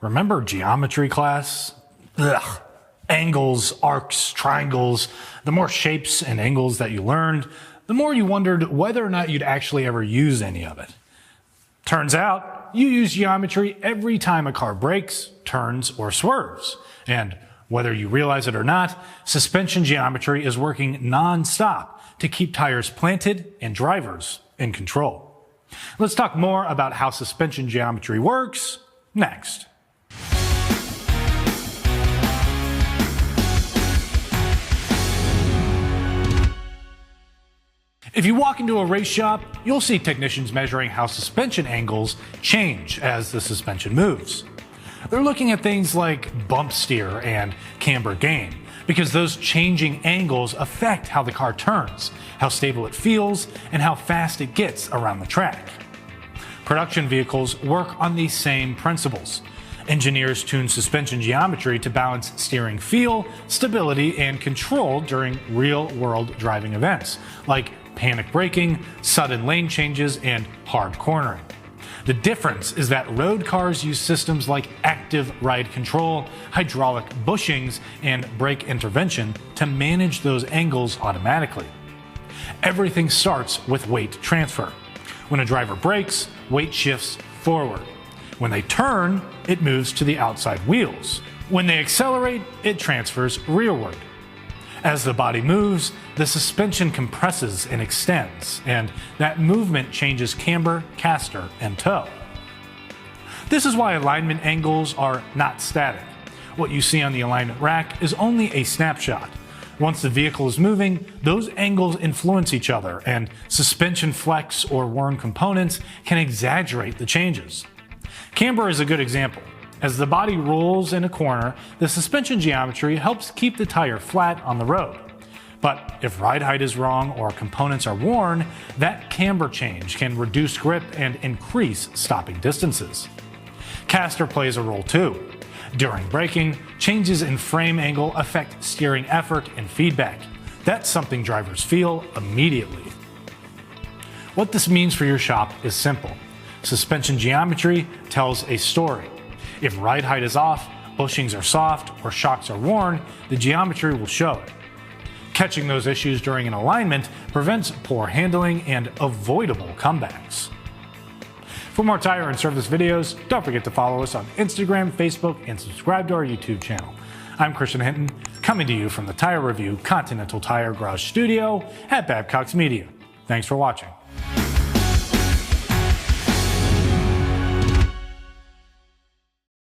Remember geometry class? Ugh. Angles, arcs, triangles. The more shapes and angles that you learned, the more you wondered whether or not you'd actually ever use any of it. Turns out, you use geometry every time a car brakes, turns, or swerves. And whether you realize it or not, suspension geometry is working non-stop to keep tires planted and drivers in control. Let's talk more about how suspension geometry works next. If you walk into a race shop, you'll see technicians measuring how suspension angles change as the suspension moves. They're looking at things like bump steer and camber gain, because those changing angles affect how the car turns, how stable it feels, and how fast it gets around the track. Production vehicles work on these same principles. Engineers tune suspension geometry to balance steering feel, stability, and control during real-world driving events, like panic braking, sudden lane changes, and hard cornering. The difference is that road cars use systems like active ride control, hydraulic bushings, and brake intervention to manage those angles automatically. Everything starts with weight transfer. When a driver brakes, weight shifts forward. When they turn, it moves to the outside wheels. When they accelerate, it transfers rearward. As the body moves, the suspension compresses and extends, and that movement changes camber, caster, and toe. This is why alignment angles are not static. What you see on the alignment rack is only a snapshot. Once the vehicle is moving, those angles influence each other, and suspension flex or worn components can exaggerate the changes. Camber is a good example. As the body rolls in a corner, the suspension geometry helps keep the tire flat on the road. But if ride height is wrong or components are worn, that camber change can reduce grip and increase stopping distances. Caster plays a role too. During braking, changes in frame angle affect steering effort and feedback. That's something drivers feel immediately. What this means for your shop is simple. Suspension geometry tells a story. If ride height is off, bushings are soft, or shocks are worn, the geometry will show it. Catching those issues during an alignment prevents poor handling and avoidable comebacks. For more tire and service videos, don't forget to follow us on Instagram, Facebook, and subscribe to our YouTube channel. I'm Christian Hinton, coming to you from the Tire Review Continental Tire Garage Studio at Babcock's Media. Thanks for watching.